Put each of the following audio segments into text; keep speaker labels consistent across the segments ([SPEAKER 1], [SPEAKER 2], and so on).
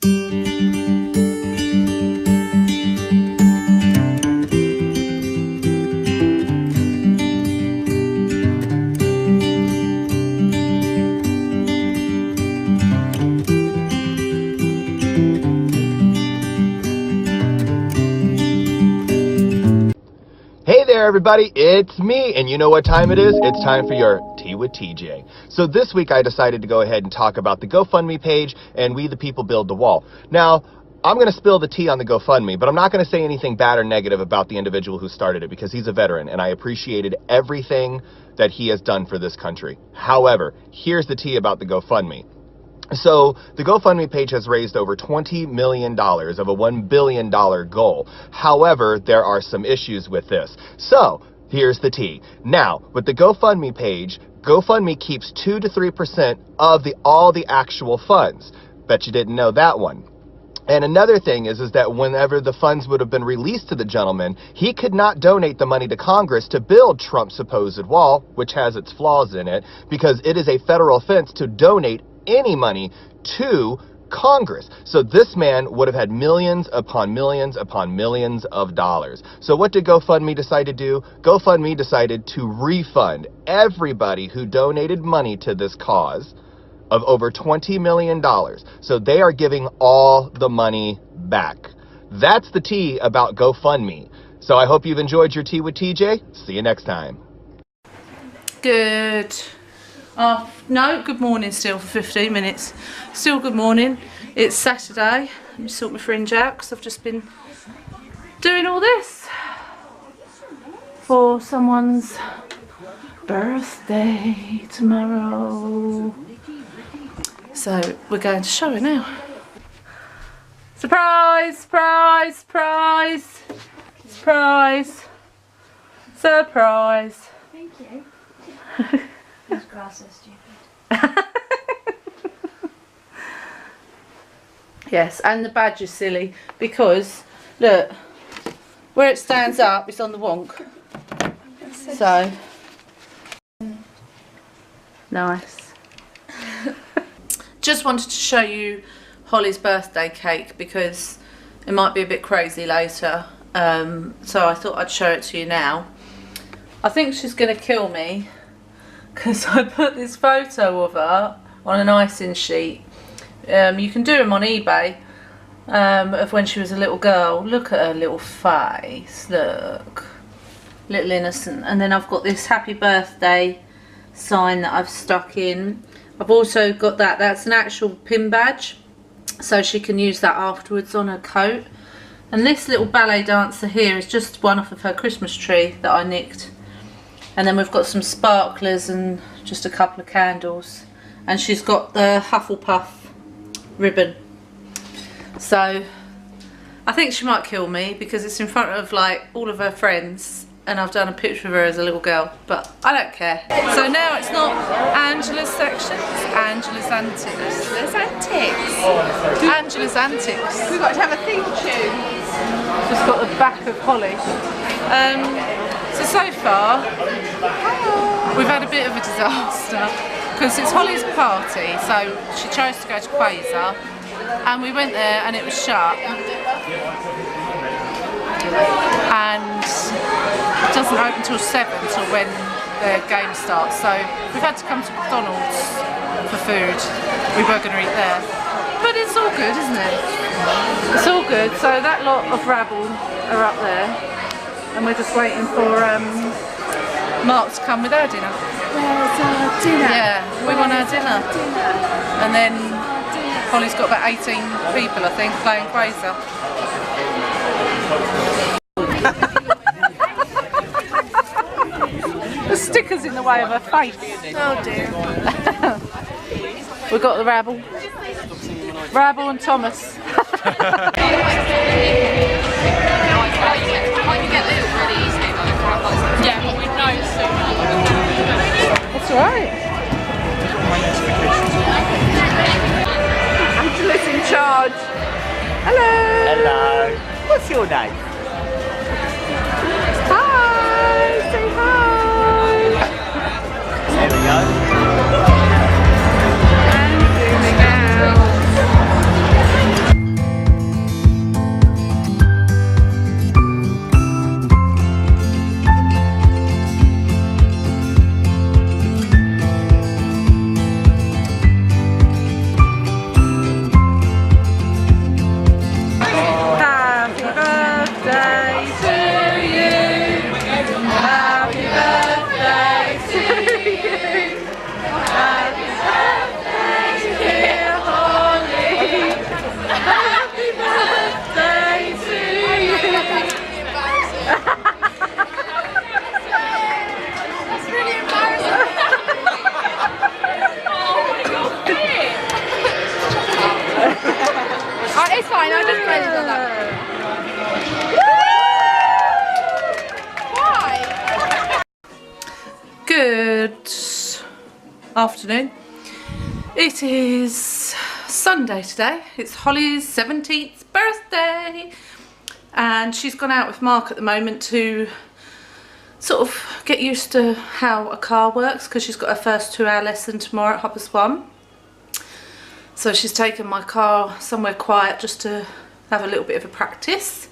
[SPEAKER 1] Hey there everybody, it's me, and you know what time it is? It's time for your Tea with TJ. So this week I decided to go ahead and talk about the GoFundMe page and We the People Build the Wall. Now, I'm going to spill the tea on the GoFundMe, but I'm not going to say anything bad or negative about the individual who started it because he's a veteran and I appreciated everything that he has done for this country. However, here's the tea about the GoFundMe. So the GoFundMe page has raised over $20 million of a $1 billion goal. However, there are some issues with this. So here's the tea. Now, with the GoFundMe page, GoFundMe keeps 2 to 3% of all the actual funds. Bet you didn't know that one. And another thing is that whenever the funds would have been released to the gentleman, he could not donate the money to Congress to build Trump's supposed wall, which has its flaws in it, because it is a federal offense to donate any money to Congress. So this man would have had millions upon millions upon millions of dollars. So what did GoFundMe decide to do? GoFundMe decided to refund everybody who donated money to this cause of over $20 million. So they are giving all the money back. That's the tea about GoFundMe. So I hope you've enjoyed your Tea with TJ. See you next time.
[SPEAKER 2] No, good morning still for 15 minutes. Still good morning. It's Saturday. Let me sort my fringe out because I've just been doing all this for someone's birthday tomorrow. So we're going to show her now. Surprise, surprise, surprise, surprise, surprise.
[SPEAKER 3] Thank you. Those grass are stupid.
[SPEAKER 2] Yes, and the badge is silly because look, where it stands up, it's on the wonk. So nice. Just wanted to show you Holly's birthday cake because it might be a bit crazy later. So I thought I'd show it to you now. I think she's gonna kill me because I put this photo of her on an icing sheet. You can do them on eBay of when she was a little girl. Look at her little face, look, little innocent. And then I've got this happy birthday sign that I've stuck in. I've also got that's an actual pin badge, so she can use that afterwards on her coat. And this little ballet dancer here is just one off of her Christmas tree that I nicked. And then we've got some sparklers and just a couple of candles. And she's got the Hufflepuff ribbon. So I think she might kill me because it's in front of like all of her friends and I've done a picture of her as a little girl, but I don't care. So now it's not Angela's section, it's Angela's antics. Angela's antics. Angela's antics.
[SPEAKER 4] We've got to have a theme tune.
[SPEAKER 2] Just got the back of Holly. So far, we've had a bit of a disaster because it's Holly's party, so she chose to go to Quasar, and we went there and it was shut, and it doesn't open till 7 till when the game starts. So we've had to come to McDonald's for food. We were going to eat there, but it's all good, isn't it? It's all good. So that lot of rabble are up there. And we're just waiting for Mark to come with our dinner.
[SPEAKER 3] Where's our dinner?
[SPEAKER 2] Yeah, we want our dinner. And then Holly's got about 18 people, I think, playing Quasar. The sticker's in the way of her face.
[SPEAKER 3] Oh dear.
[SPEAKER 2] We've got the rabble. Rabble and Thomas.
[SPEAKER 3] Yeah, but we know soon.
[SPEAKER 2] That's alright. Angela's in charge. Hello.
[SPEAKER 5] Hello. What's your name?
[SPEAKER 2] Hi. Say hi.
[SPEAKER 5] There we go.
[SPEAKER 2] And zooming out.
[SPEAKER 3] It's fine, I just played it on that. Why?
[SPEAKER 2] Good afternoon. It is Sunday today. It's Holly's 17th birthday. And she's gone out with Mark at the moment to sort of get used to how a car works, because she's got her first 2-hour lesson tomorrow at Hopperswan. So she's taken my car somewhere quiet just to have a little bit of a practice.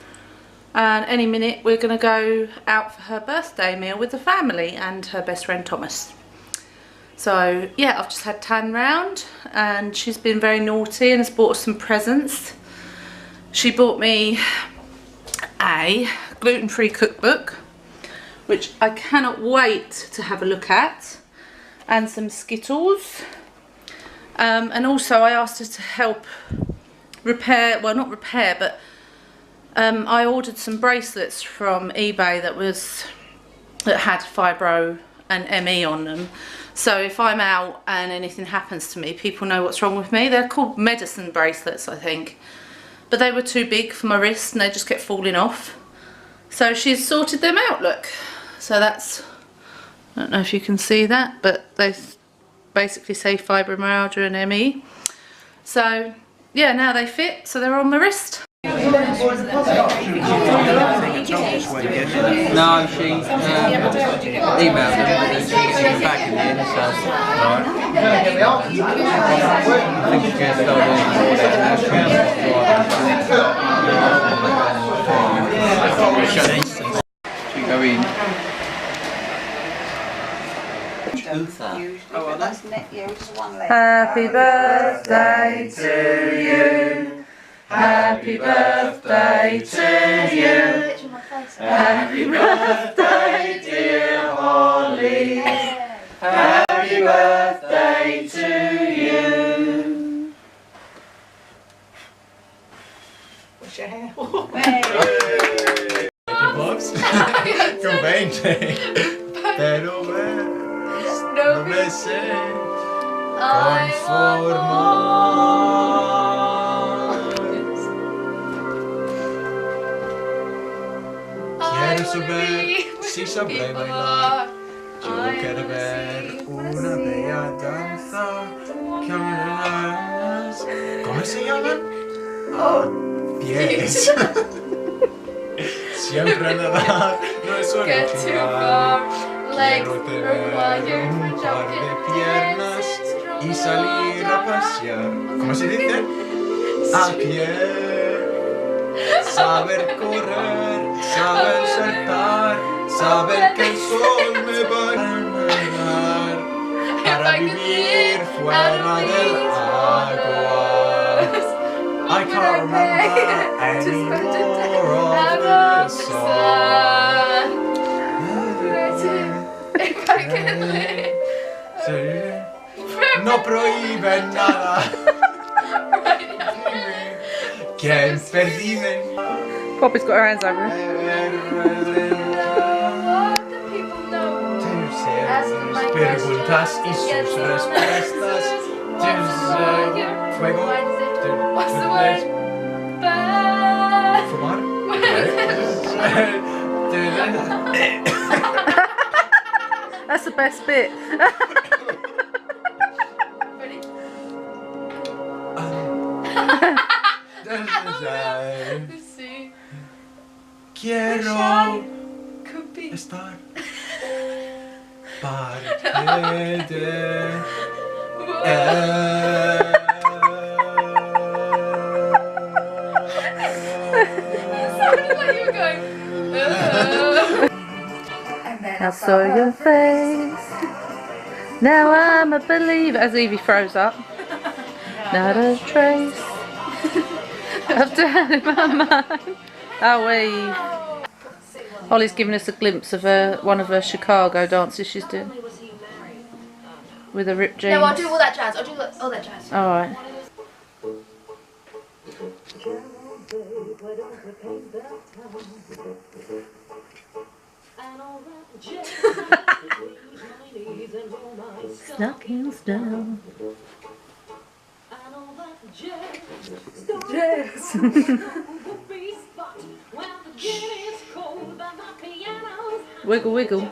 [SPEAKER 2] And any minute we're going to go out for her birthday meal with the family and her best friend Thomas. So yeah, I've just had Tan round and she's been very naughty and has bought us some presents. She bought me a gluten-free cookbook, which I cannot wait to have a look at, and some Skittles. And also I asked her to help repair, well not repair, but I ordered some bracelets from eBay that had Fibro and ME on them. So if I'm out and anything happens to me, people know what's wrong with me. They're called medicine bracelets, I think. But they were too big for my wrist and they just kept falling off. So she's sorted them out, look. So that's, I don't know if you can see that, but they basically say fibromyalgia and ME. So yeah, now they fit, so they're on my wrist.
[SPEAKER 4] No, she emailed them, but then she gets back in the end, so... I think she's going to start doing Should we go in?
[SPEAKER 6] Oh, well, that's net, yeah, just one leg.
[SPEAKER 2] Happy birthday to you. Happy birthday to you. Happy birthday, dear Holly. Happy birthday to you.
[SPEAKER 3] What's your hair?
[SPEAKER 1] Convente. Pero no me sé
[SPEAKER 4] Quiero saber si sabré bailar. Yo quiero ver una bella danza. ¿Cómo se llaman? Pies. Siempre nadar no es una chingada. Quiero tener un par de piernas y salir a pasear. ¿Cómo se dice? A pie. Saber correr, saber saltar, saber que el sol me va a iluminar para vivir fuera del agua. I can't remember any more of the song. No prohíben nada. ¿Quién percibe?
[SPEAKER 2] Poppy's got her hands over her.
[SPEAKER 4] Preguntas y sus respuestas. Fuego.
[SPEAKER 3] What's the word?
[SPEAKER 4] Fumar.
[SPEAKER 2] That's the best bit.
[SPEAKER 3] Ready? Let's see.
[SPEAKER 4] Quiero
[SPEAKER 3] Could be.
[SPEAKER 4] estar parte de
[SPEAKER 3] Sounded like you were going.
[SPEAKER 2] I saw your face. Now I'm a believer. As Evie throws up. Not a trace of doubt in my mind. Oh, Eve. Holly's giving us a glimpse of one of her Chicago dances she's doing. With her ripped jeans.
[SPEAKER 3] No, I'll do all that jazz. I'll do all that jazz.
[SPEAKER 2] Alright. Stockings down.
[SPEAKER 3] this.
[SPEAKER 2] Wiggle, wiggle.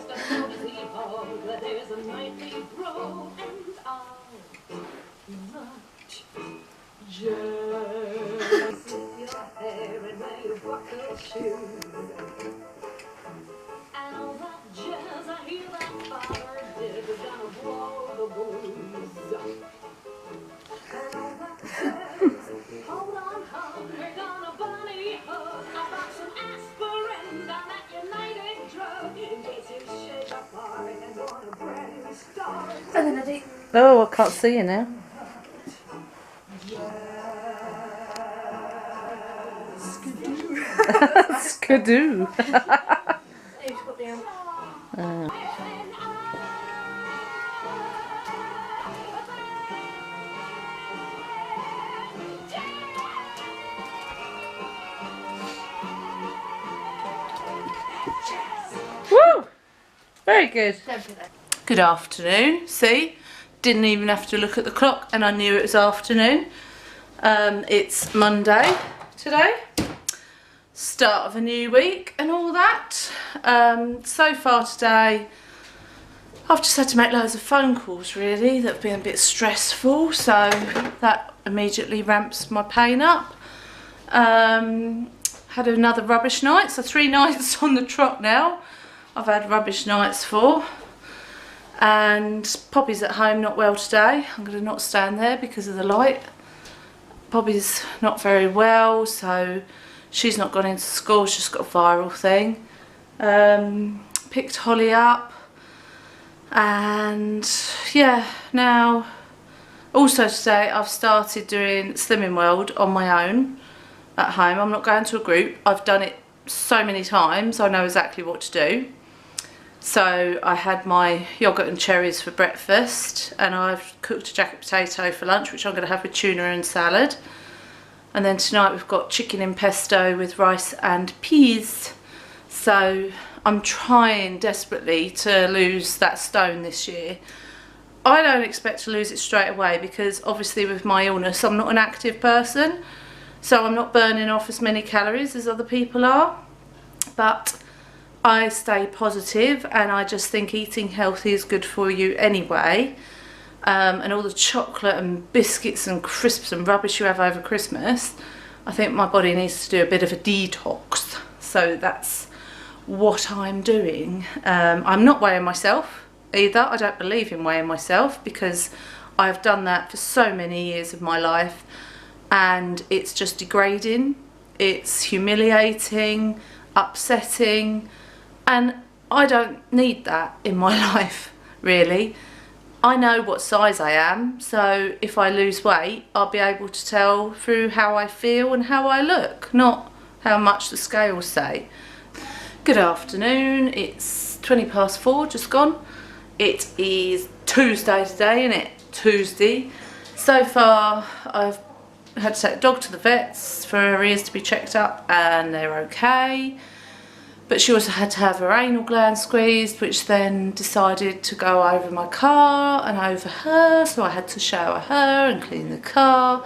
[SPEAKER 3] And then I do.
[SPEAKER 2] Oh, I can't see you now. Skidoo.
[SPEAKER 3] Who's got the
[SPEAKER 2] Woo! Very good.
[SPEAKER 3] Don't do that.
[SPEAKER 2] Good afternoon. See? Didn't even have to look at the clock and I knew it was afternoon. It's Monday today. Start of a new week and all that. So far today, I've just had to make loads of phone calls really that have been a bit stressful, so that immediately ramps my pain up. Had another rubbish night, so 3 nights on the trot now. I've had rubbish nights for. And Poppy's at home, not well today. I'm going to not stand there because of the light. Poppy's not very well, so she's not gone into school. She's got a viral thing. Picked Holly up. And yeah, now also today I've started doing Slimming World on my own at home. I'm not going to a group. I've done it so many times. I know exactly what to do. So I had my yoghurt and cherries for breakfast, and I've cooked a jacket potato for lunch, which I'm going to have with tuna and salad. And then tonight we've got chicken in pesto with rice and peas. So I'm trying desperately to lose that stone this year. I don't expect to lose it straight away because obviously with my illness I'm not an active person, so I'm not burning off as many calories as other people are. But I stay positive and I just think eating healthy is good for you anyway. And all the chocolate and biscuits and crisps and rubbish you have over Christmas, I think my body needs to do a bit of a detox. So that's what I'm doing. I'm not weighing myself either. I don't believe in weighing myself because I've done that for so many years of my life and it's just degrading, it's humiliating, upsetting, and I don't need that in my life really. I know what size I am, so if I lose weight I'll be able to tell through how I feel and how I look, not how much the scales say. Good afternoon, it's 4:20, just gone. It is Tuesday today, isn't it? Tuesday. So far I've had to take the dog to the vets for her ears to be checked up and they're okay. But she also had to have her anal gland squeezed, which then decided to go over my car and over her, so I had to shower her and clean the car.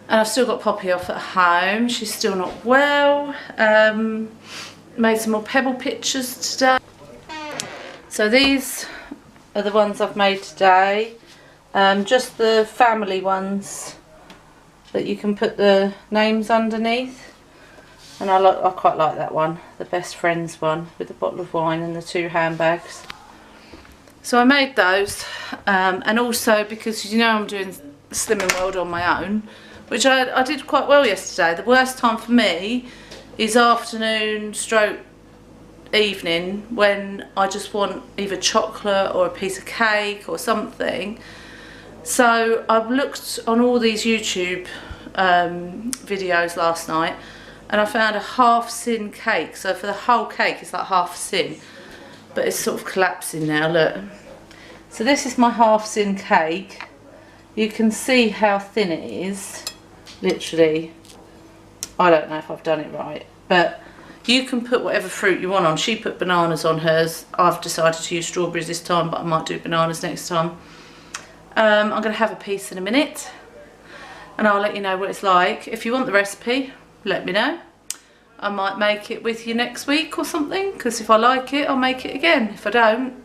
[SPEAKER 2] And I've still got Poppy off at home, she's still not well. Made some more pebble pictures today. So these are the ones I've made today. Just the family ones that you can put the names underneath. And I quite like that one, the best friends one with the bottle of wine and the 2 handbags. So I made those, and also because you know I'm doing Slimming World on my own, which I did quite well yesterday. The worst time for me is afternoon stroke evening when I just want either chocolate or a piece of cake or something. So I've looked on all these YouTube videos last night and I found a half sin cake. So for the whole cake it's like half a sin, but it's sort of collapsing now, look. So this is my half sin cake. You can see how thin it is, literally. I don't know if I've done it right, but you can put whatever fruit you want on. She put bananas on hers. I've decided to use strawberries this time, but I might do bananas next time. I'm going to have a piece in a minute. and I'll let you know what it's like. If you want the recipe, let me know. I might make it with you next week or something, because if I like it, I'll make it again. If I don't,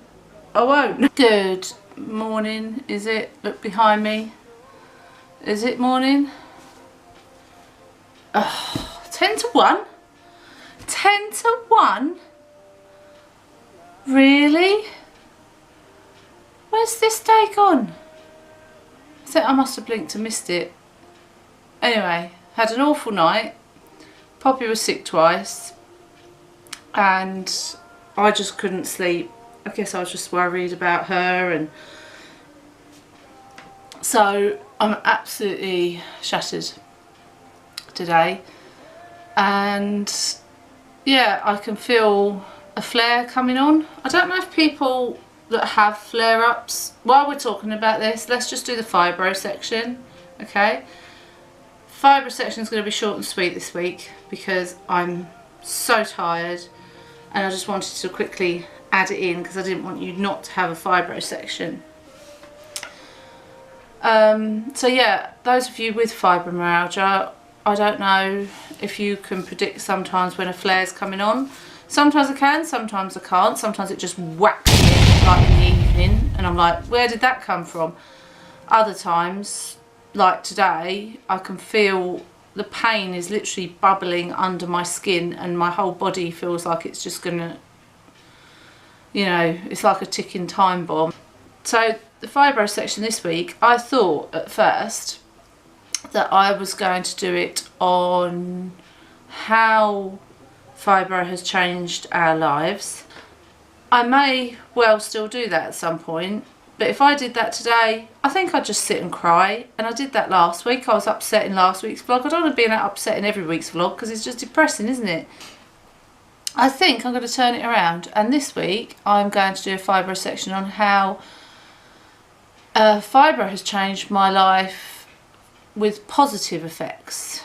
[SPEAKER 2] I won't. Good morning, is it? Look behind me. Is it morning? Oh, 10 to 1? 10 to 1? Really? Where's this day gone? I think I must have blinked and missed it. Anyway, had an awful night. Poppy was sick twice and I just couldn't sleep. I guess I was just worried about her, and so I'm absolutely shattered today. And yeah, I can feel a flare coming on. I don't know if people that have flare-ups, while we're talking about this, let's just do the fibro section, okay? Fibro section is going to be short and sweet this week because I'm so tired and I just wanted to quickly add it in because I didn't want you not to have a fibro section. So yeah, those of you with fibromyalgia, I don't know if you can predict sometimes when a flare's coming on. Sometimes I can, sometimes I can't. Sometimes it just whacks me in, like in the evening, and I'm like, where did that come from? Other times, like today, I can feel the pain is literally bubbling under my skin and my whole body feels like it's just gonna, you know, it's like a ticking time bomb. So the fibro section this week, I thought at first that I was going to do it on how fibro has changed our lives. I may well still do that at some point, but if I did that today, I think I'd just sit and cry. And I did that last week. I was upset in last week's vlog. I don't want to be upset in every week's vlog because it's just depressing, isn't it? I think I'm going to turn it around, and this week I'm going to do a fibro section on how fibro has changed my life with positive effects,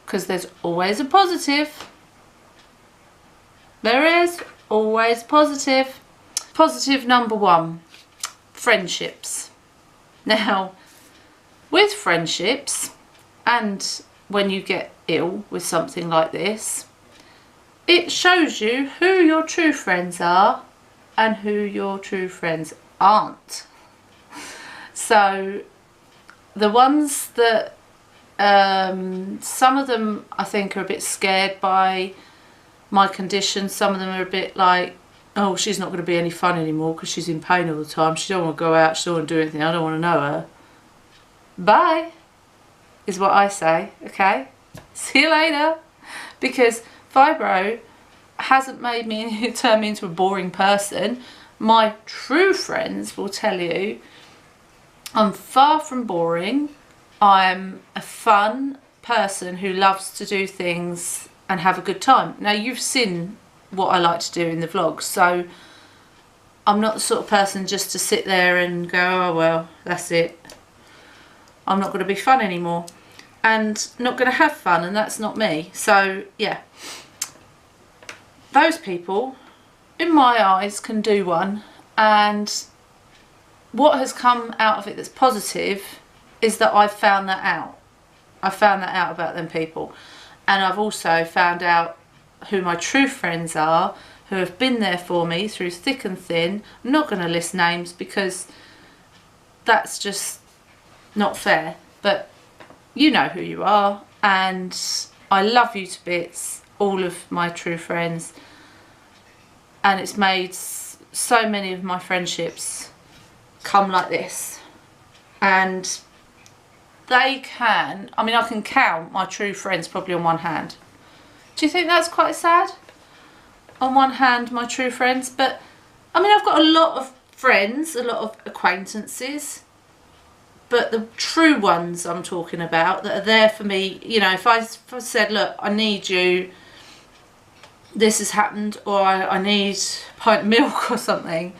[SPEAKER 2] because there's always a positive. There is always positive. Positive number 1, friendships. Now, with friendships, and when you get ill with something like this, it shows you who your true friends are and who your true friends aren't. So the ones that some of them I think are a bit scared by my condition. Some of them are a bit like, oh, she's not going to be any fun anymore because she's in pain all the time. She don't want to go out, she don't want to do anything, I don't want to know her. Bye, is what I say, okay? See you later. Because fibro hasn't made me turn me into a boring person. My true friends will tell you I'm far from boring. I'm a fun person who loves to do things and have a good time. Now, you've seen what I like to do in the vlogs, so I'm not the sort of person just to sit there and go, oh well, that's it, I'm not going to be fun anymore and not going to have fun, and that's not me. So yeah, those people in my eyes can do one, and what has come out of it that's positive is that I've found that out. I found that out about them people, and I've also found out who my true friends are, who have been there for me through thick and thin. I'm not going to list names because that's just not fair, but you know who you are, and I love you to bits, all of my true friends, and it's made so many of my friendships come like this. And they can, I mean, I can count my true friends probably on one hand. Do you think that's quite sad? On one hand, my true friends, but I mean, I've got a lot of friends, a lot of acquaintances, but the true ones I'm talking about that are there for me, you know, if I said, look, I need you, this has happened, or I need a pint of milk or something,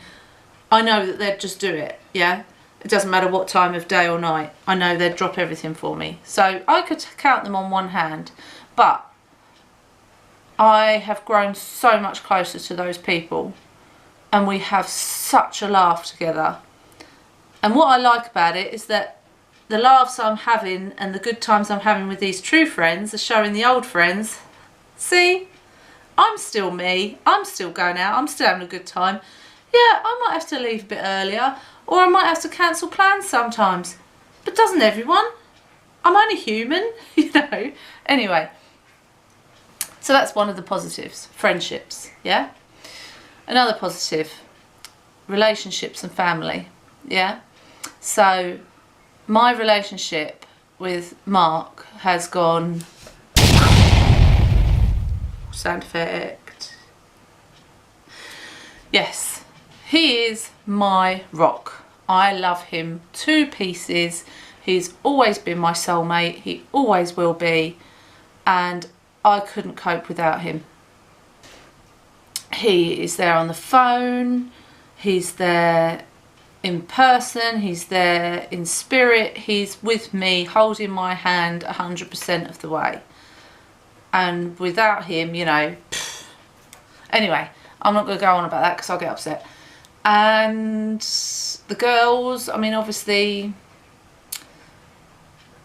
[SPEAKER 2] I know that they'd just do it, yeah? It doesn't matter what time of day or night. I know they'd drop everything for me. So I could count them on one hand, but I have grown so much closer to those people, and we have such a laugh together. And what I like about it is that the laughs I'm having and the good times I'm having with these true friends are showing the old friends, see, I'm still me, I'm still going out, I'm still having a good time. Yeah, I might have to leave a bit earlier, or I might have to cancel plans sometimes, but doesn't everyone? I'm only human, you know. Anyway, so that's one of the positives, friendships, yeah? Another positive, relationships and family, yeah? So my relationship with Mark has gone, sound effect, yes, he is my rock. I love him to pieces. He's always been my soulmate, he always will be, and I couldn't cope without him. He is there on the phone, he's there in person, he's there in spirit, he's with me holding my hand 100% of the way. And without him, you know, anyway, I'm not going to go on about that because I'll get upset. And the girls, I mean, obviously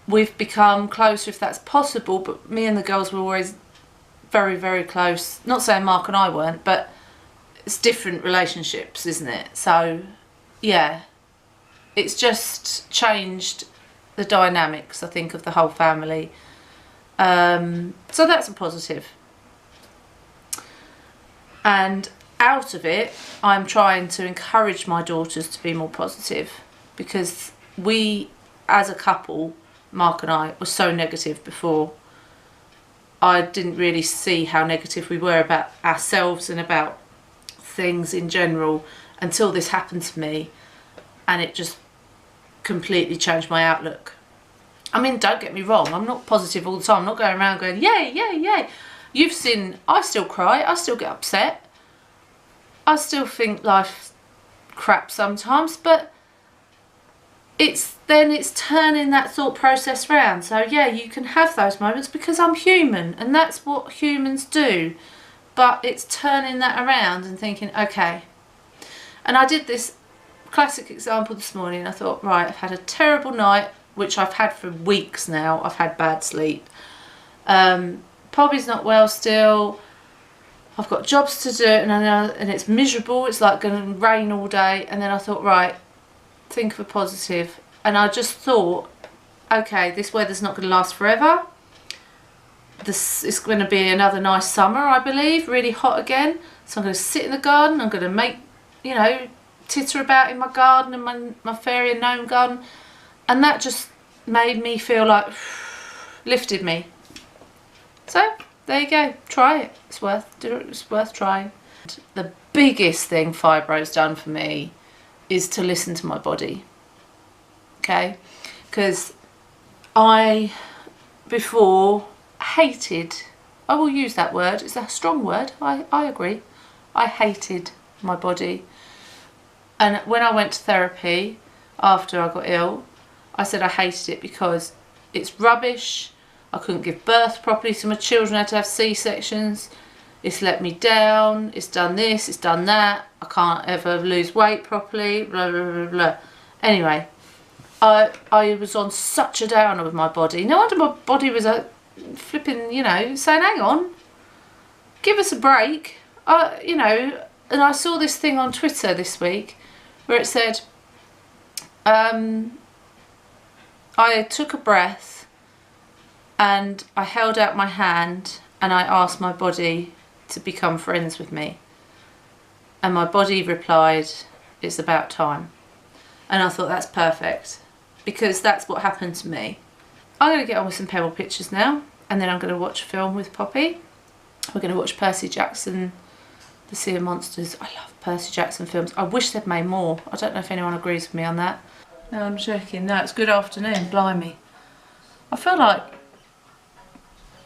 [SPEAKER 2] we've become closer if that's possible, but me and the girls were always very, very close. Not saying Mark and I weren't, but it's different relationships, isn't it? So yeah, it's just changed the dynamics, I think, of the whole family. So that's a positive. And out of it, I'm trying to encourage my daughters to be more positive, because we, as a couple, Mark and I, were so negative before. I didn't really see how negative we were about ourselves and about things in general until this happened to me, and it just completely changed my outlook. I mean, don't get me wrong, I'm not positive all the time. I'm not going around going, yay, yay, yay. You've seen, I still cry, I still get upset. I still think life's crap sometimes, but it's turning that thought process round. So yeah, you can have those moments because I'm human, and that's what humans do. But it's turning that around and thinking, okay. And I did this classic example this morning. I thought, right, I've had a terrible night, which I've had for weeks now. I've had bad sleep. Poppy's not well still. I've got jobs to do, and it's miserable. It's like going to rain all day. And then I thought, right, think of a positive. And I just thought, okay, this weather's not going to last forever. This is going to be another nice summer, I believe, really hot again. So I'm going to sit in the garden. I'm going to make, you know, titter about in my garden and my fairy and gnome garden. And that just made me feel like, lifted me. So there you go, try it. It's worth trying. The biggest thing Fibro's done for me is to listen to my body. Okay, because I before hated, I will use that word, it's a strong word, I agree, I hated my body. And when I went to therapy after I got ill, I said I hated it because it's rubbish. I couldn't give birth properly to my children, I had to have C-sections. It's let me down, it's done this, it's done that, I can't ever lose weight properly, blah, blah, blah, blah. Anyway, I was on such a downer with my body. No wonder my body was flipping, you know, saying, hang on, give us a break. You know, and I saw this thing on Twitter this week where it said, I took a breath and I held out my hand and I asked my body to become friends with me. And my body replied, it's about time. And I thought, that's perfect, because that's what happened to me. I'm going to get on with some Pebble pictures now, and then I'm going to watch a film with Poppy. We're going to watch Percy Jackson, The Sea of Monsters. I love Percy Jackson films. I wish they'd made more. I don't know if anyone agrees with me on that. No, I'm joking. No, it's good afternoon, blimey. I feel like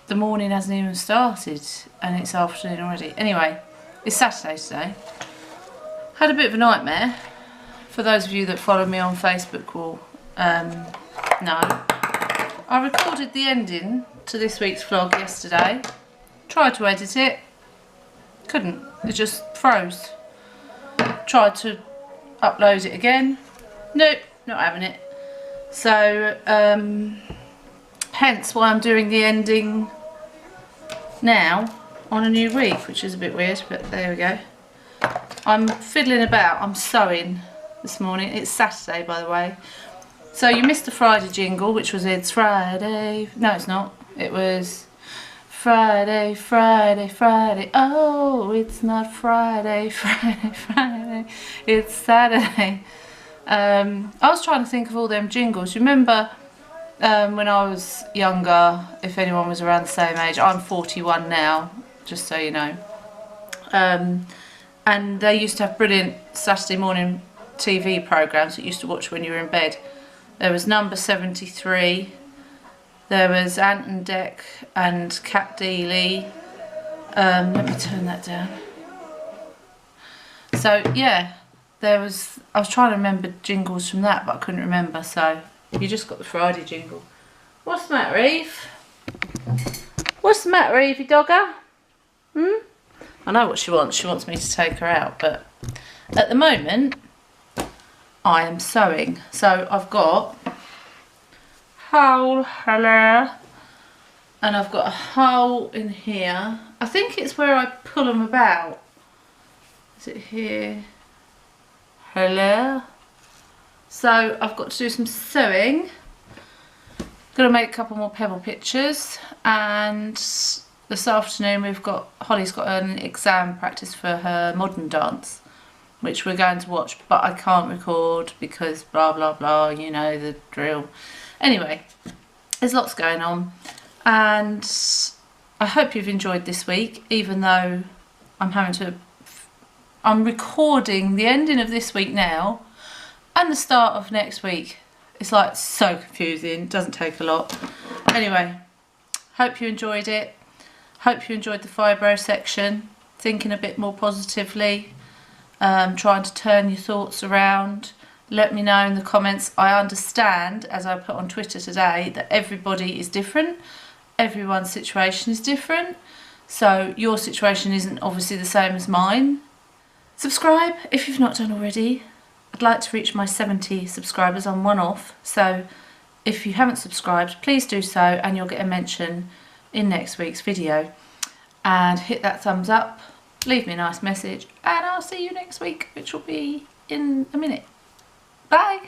[SPEAKER 2] the morning hasn't even started and it's afternoon already. Anyway, it's Saturday today. Had a bit of a nightmare. For those of you that follow me on Facebook will know. I recorded the ending to this week's vlog yesterday. Tried to edit it. Couldn't. It just froze. Tried to upload it again. Nope, not having it. So hence why I'm doing the ending now on a new week, which is a bit weird, but there we go. I'm fiddling about, I'm sewing this morning. It's Saturday, by the way. So you missed the Friday jingle, which was It's Friday. No, it's not. It was Friday, Friday, Friday. Oh, it's not Friday, Friday, Friday. It's Saturday. I was trying to think of all them jingles. Remember when I was younger, if anyone was around the same age, I'm 41 now, just so you know. And they used to have brilliant Saturday morning TV programmes that you used to watch when you were in bed. There was Number 73, there was Ant and Dec and Cat Dealey. Let me turn that down. So yeah, I was trying to remember jingles from that, but I couldn't remember, so you just got the Friday jingle. What's the matter, Eve? What's the matter, Evie dogger? I know what she wants. She wants me to take her out, but at the moment I am sewing. So I've got hole here, and I've got a hole in here. I think it's where I pull them about. Is it here? Hello. So I've got to do some sewing. Gonna make a couple more pebble pictures, and this afternoon Holly's got an exam practice for her modern dance, which we're going to watch, but I can't record because blah blah blah, you know the drill. Anyway, there's lots going on, and I hope you've enjoyed this week, even though I'm recording the ending of this week now and the start of next week. It's like so confusing, doesn't take a lot. Anyway, hope you enjoyed it. Hope you enjoyed the fibro section, thinking a bit more positively, trying to turn your thoughts around. Let me know in the comments. I understand, as I put on Twitter today, that everybody is different. Everyone's situation is different. So your situation isn't obviously the same as mine. Subscribe if you've not done already. I'd like to reach my 70 subscribers on one off. So if you haven't subscribed, please do so, and you'll get a mention in next week's video. And hit that thumbs up, leave me a nice message, and I'll see you next week, which will be in a minute. Bye.